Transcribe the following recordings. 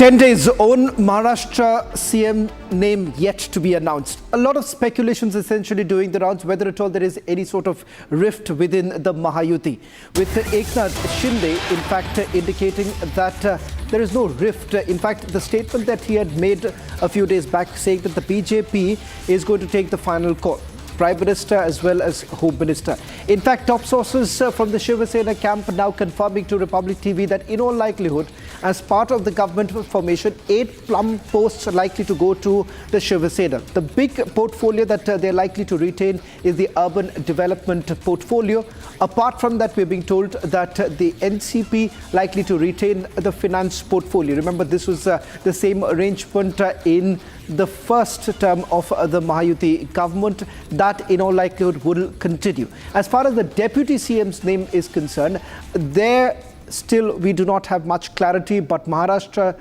10 days on, Maharashtra CM name yet to be announced. A lot of speculations essentially doing the rounds whether at all there is any sort of rift within the Mahayuti. With Eknath Shinde in fact indicating that there is no rift. In fact, the statement that he had made a few days back saying that the BJP is going to take the final call. Prime Minister as well as Home Minister. In fact, top sources from the Sena camp now confirming to Republic TV that in all likelihood, as part of the government formation, 8 plum posts are likely to go to the Sena. The big portfolio that they're likely to retain is the urban development portfolio. Apart from that, we're being told that the NCP likely to retain the finance portfolio. Remember, this was the same arrangement in the first term of the Mahayuti government. That in all likelihood will continue. As far as the Deputy CM's name is concerned, there still we do not have much clarity, but Maharashtra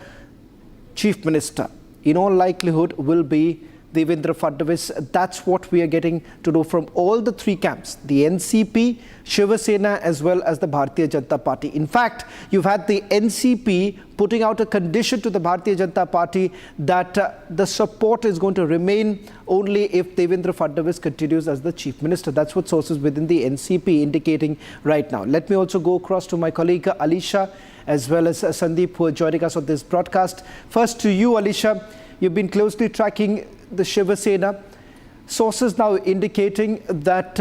Chief Minister in all likelihood will be Devendra Fadnavis. That's what we are getting to know from all the three camps, the NCP, Sena as well as the Bharatiya Janata Party. In fact, you've had the NCP putting out a condition to the Bharatiya Janata Party that the support is going to remain only if Devendra Fadnavis continues as the Chief Minister. That's what sources within the NCP indicating right now. Let me also go across to my colleague Alisha as well as Sandeep, who are joining us on this broadcast. First to you, Alisha. You've been closely tracking the Sena. Sources now indicating that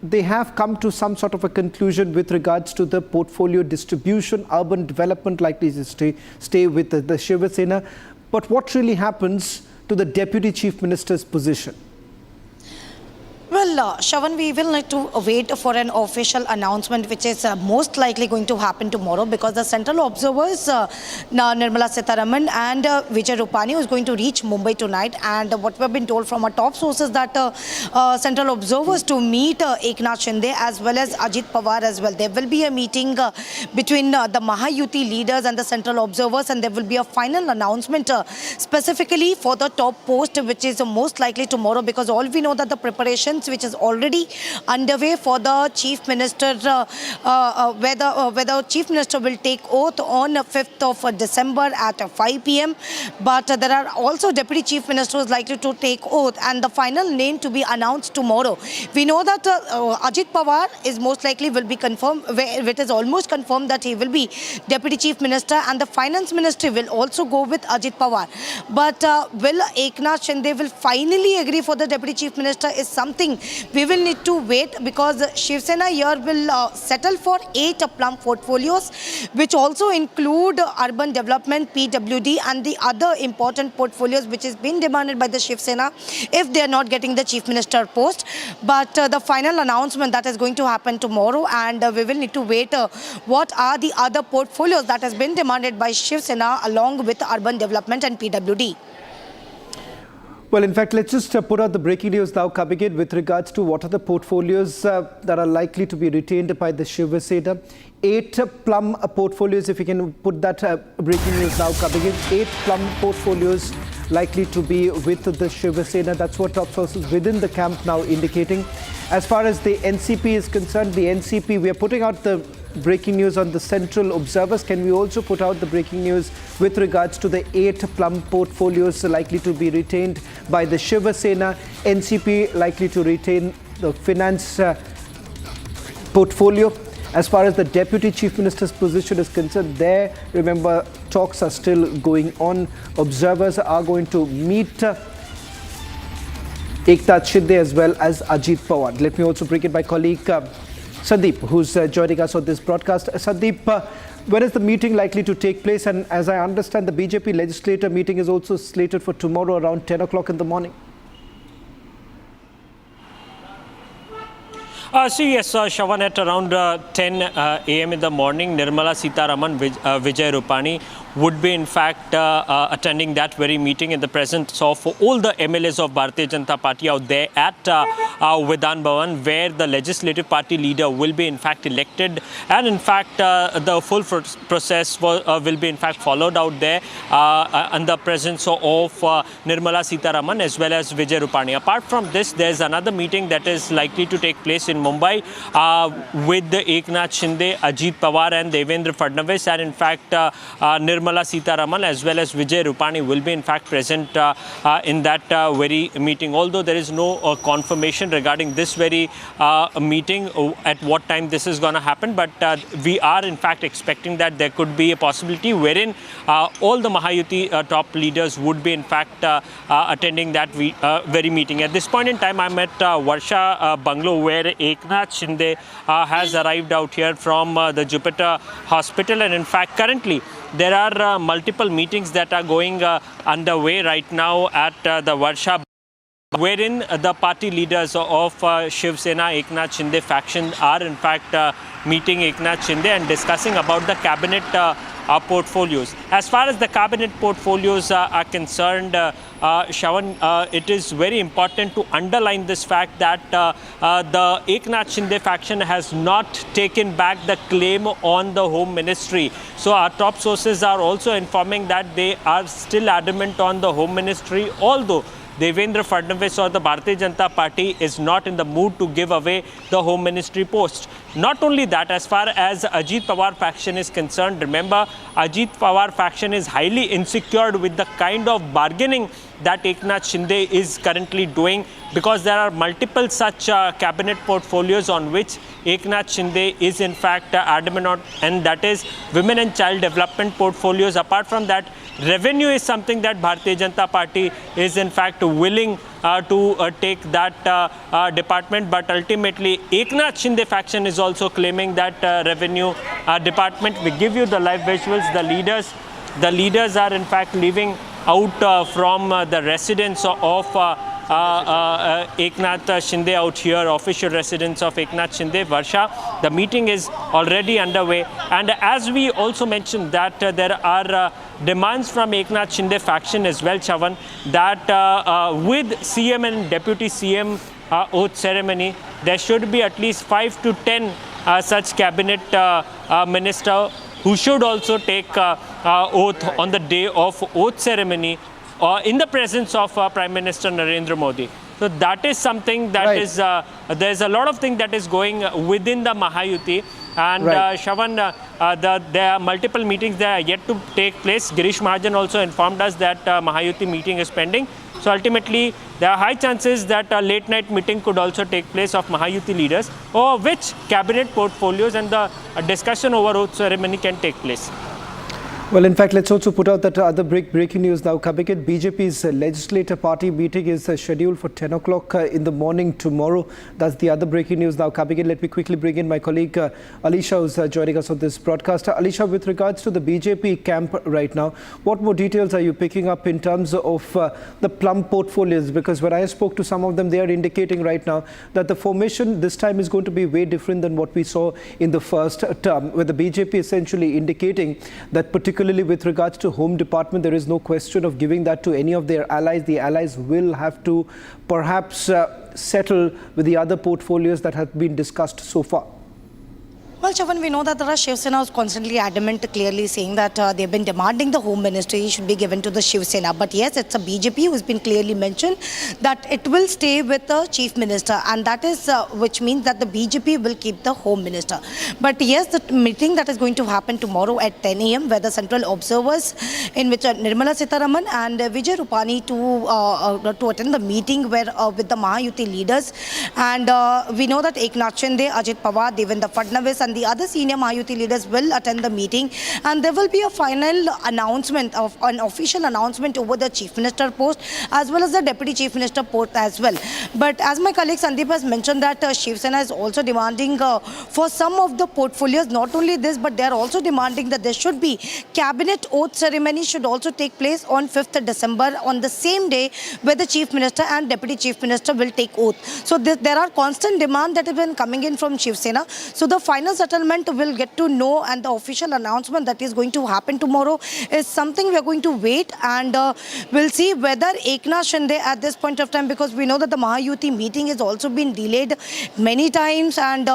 they have come to some sort of a conclusion with regards to the portfolio distribution, urban development likely to stay with the Sena. But what really happens to the Deputy Chief Minister's position? Well, Shravan, we will need to wait for an official announcement, which is most likely going to happen tomorrow, because the central observers, Nirmala Sitharaman and Vijay Rupani, is going to reach Mumbai tonight. And what we have been told from our top sources that central observers to meet Eknath Shinde as well as Ajit Pawar as well. There will be a meeting between the Mahayuti leaders and the central observers, and there will be a final announcement specifically for the top post, which is most likely tomorrow, because all we know that the preparations which is already underway for the Chief Minister, whether Chief Minister will take oath on 5th of December at 5 p.m. But there are also Deputy Chief Ministers likely to take oath, and the final name to be announced tomorrow. We know that Ajit Pawar is most likely will be confirmed, it is almost confirmed that he will be Deputy Chief Minister, and the Finance Ministry will also go with Ajit Pawar. But will Eknath Shinde will finally agree for the Deputy Chief Minister is something we will need to wait, because Shiv Sena here will settle for 8 plum portfolios, which also include urban development, PWD, and the other important portfolios which is being demanded by the Shiv Sena if they are not getting the Chief Minister post. But the final announcement that is going to happen tomorrow, and we will need to wait what are the other portfolios that has been demanded by Shiv Sena along with urban development and PWD. Well, in fact, let's just put out the breaking news now coming in with regards to what are the portfolios that are likely to be retained by the Sena. 8 plum portfolios, if you can put that breaking news now coming in. 8 plum portfolios likely to be with the Sena. That's what top sources within the camp now indicating. As far as the NCP is concerned, the NCP, we are putting out the breaking news on the central observers. Can we also put out the breaking news with regards to the 8 plum portfolios likely to be retained by the Sena? NCP likely to retain the finance portfolio. As far as the Deputy Chief Minister's position is concerned, there, remember, talks are still going on. Observers are going to meet Eknath Shinde as well as Ajit Pawar. Let me also bring in my colleague Sandeep, who's joining us on this broadcast. Sandeep, when is the meeting likely to take place? And as I understand, the BJP legislator meeting is also slated for tomorrow around 10 o'clock in the morning. Yes, Shravan, at around 10 a.m. in the morning, Nirmala Sitharaman, Vijay Rupani would be in fact attending that very meeting in the presence of all the MLAs of Bharatiya Janata Party out there at Vidhan Bhavan, where the legislative party leader will be in fact elected, and in fact the full process will be in fact followed out there in the presence of Nirmala Sitharaman as well as Vijay Rupani. Apart from this, there's another meeting that is likely to take place in Mumbai with the Eknath Shinde, Ajit Pawar and Devendra Fadnavis, and in fact Nirmala Nirmala Sitaraman as well as Vijay Rupani will be in fact present in that very meeting. Although there is no confirmation regarding this very meeting at what time this is going to happen, but we are in fact expecting that there could be a possibility wherein all the Mahayuti top leaders would be in fact attending that very meeting. At this point in time, I'm at Varsha Bungalow where Eknath Shinde has arrived out here from the Jupiter Hospital, and in fact currently there are multiple meetings that are going underway right now at the Varsha, wherein the party leaders of Shiv Sena Eknath Shinde faction are in fact meeting Eknath Shinde and discussing about the cabinet portfolios. As far as the cabinet portfolios are concerned, Shravan, it is very important to underline this fact that the Eknath Shinde faction has not taken back the claim on the Home Ministry. So our top sources are also informing that they are still adamant on the Home Ministry, although Devendra Fadnavis or the Bharatiya Janata Party is not in the mood to give away the Home Ministry post. Not only that, as far as Ajit Pawar faction is concerned, remember Ajit Pawar faction is highly insecure with the kind of bargaining that Eknath Shinde is currently doing, because there are multiple such cabinet portfolios on which Eknath Shinde is in fact adamant on, and that is women and child development portfolios. Apart from that, revenue is something that Bharatiya Janata Party is in fact willing to take that department, but ultimately Eknath Shinde faction is also claiming that revenue department. We give you the live visuals. The leaders are in fact leaving out from the residence of Eknath Shinde out here, official residence of Eknath Shinde, Varsha. The meeting is already underway, and as we also mentioned that there are demands from Eknath Shinde faction as well, Shravan, that with CM and Deputy CM oath ceremony, there should be at least 5 to 10 such cabinet minister who should also take oath on the day of oath ceremony in the presence of Prime Minister Narendra Modi. So that is something that is, there's a lot of things that is going within the Mahayuti. And Shravan, there are multiple meetings that are yet to take place. Girish Mahajan also informed us that Mahayuti meeting is pending. So ultimately, there are high chances that a late night meeting could also take place of Mahayuti leaders, over which cabinet portfolios and the discussion over oath ceremony can take place. Well, in fact, let's also put out that other breaking news now coming in. BJP's legislative party meeting is scheduled for 10 o'clock in the morning tomorrow. That's the other breaking news now coming in. Let me quickly bring in my colleague Alisha, who's joining us on this broadcast. Alisha, with regards to the BJP camp right now, what more details are you picking up in terms of the PLUM portfolios? Because when I spoke to some of them, they are indicating right now that the formation this time is going to be way different than what we saw in the first term, where the BJP essentially indicating that particularly with regards to Home Department, there is no question of giving that to any of their allies. The allies will have to perhaps settle with the other portfolios that have been discussed so far. Well, Shravan, we know that the Shiv Sena was constantly adamant, clearly saying that they've been demanding the Home Ministry should be given to the Shiv Sena. But yes, it's a BJP who's been clearly mentioned that it will stay with the Chief Minister, and that is which means that the BJP will keep the Home Minister. But yes, the meeting that is going to happen tomorrow at 10 a.m. where the central observers, in which Nirmala Sitaraman and Vijay Rupani to attend the meeting where with the Mahayuti leaders, and we know that Eknath Shinde, Ajit Pawar, Devendra Fadnavis and the other senior Mahayuti leaders will attend the meeting, and there will be a final announcement of an official announcement over the Chief Minister post as well as the Deputy Chief Minister post as well. But as my colleague Sandeep has mentioned that Shiv Sena is also demanding for some of the portfolios, not only this, but they are also demanding that there should be cabinet oath ceremony should also take place on 5th December on the same day where the Chief Minister and Deputy Chief Minister will take oath. So there are constant demands that have been coming in from Shiv Sena. So the final settlement will get to know, and the official announcement that is going to happen tomorrow is something we are going to wait, and we'll see whether Eknath Shinde at this point of time, because we know that the Mahayuti meeting has also been delayed many times, and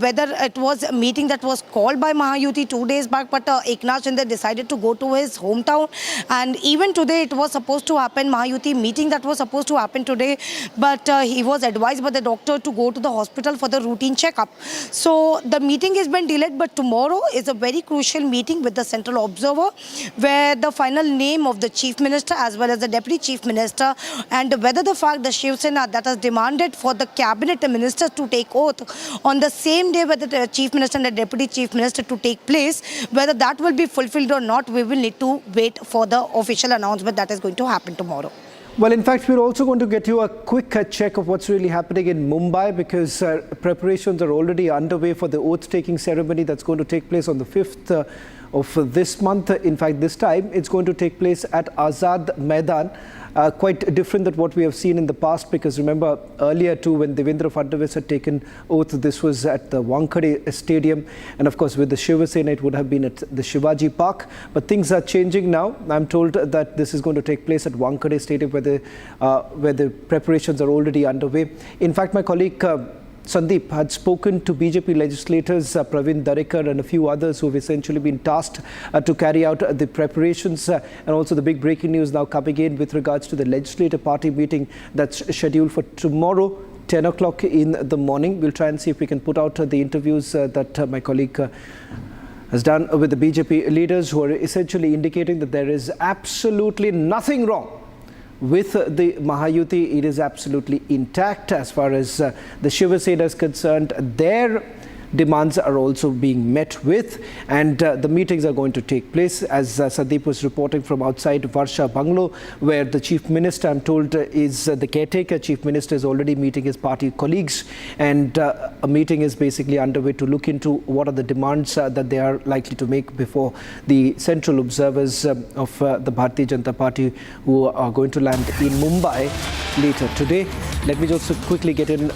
whether it was a meeting that was called by Mahayuti 2 days back, but Eknath Shinde decided to go to his hometown, and even today it was supposed to happen, Mahayuti meeting that was supposed to happen today, but he was advised by the doctor to go to the hospital for the routine checkup. So the meeting has been delayed, but tomorrow is a very crucial meeting with the Central Observer, where the final name of the Chief Minister as well as the Deputy Chief Minister, and whether the fact the Shiv Sena that has demanded for the Cabinet Ministers to take oath on the same day whether the Chief Minister and the Deputy Chief Minister to take place, whether that will be fulfilled or not, we will need to wait for the official announcement that is going to happen tomorrow. Well, in fact, we're also going to get you a quick check of what's really happening in Mumbai, because preparations are already underway for the oath-taking ceremony that's going to take place on the 5th of this month. In fact, this time it's going to take place at Azad Maidan. Quite different than what we have seen in the past, because remember earlier too, when Devendra Fadnavis had taken oath, this was at the Wankhede Stadium, and of course with the Shiv Sena it would have been at the Shivaji Park. But things are changing now. I'm told that this is going to take place at Wankhede Stadium, where the preparations are already underway. In fact, my colleague Sandeep had spoken to BJP legislators, Praveen Darekar and a few others who have essentially been tasked to carry out the preparations, and also the big breaking news now coming in with regards to the legislative party meeting that's scheduled for tomorrow, 10 o'clock in the morning. We'll try and see if we can put out the interviews that my colleague has done with the BJP leaders, who are essentially indicating that there is absolutely nothing wrong with the Mahayuti. It is absolutely intact as far as the Shiv Sena is concerned. Their demands are also being met with, and the meetings are going to take place, as Sandeep was reporting from outside Varsha Bungalow, where the Chief Minister, I'm told, is the caretaker Chief Minister, is already meeting his party colleagues, and a meeting is basically underway to look into what are the demands that they are likely to make before the central observers of the Bharatiya Janata Party, who are going to land in Mumbai later today. Let me just quickly get in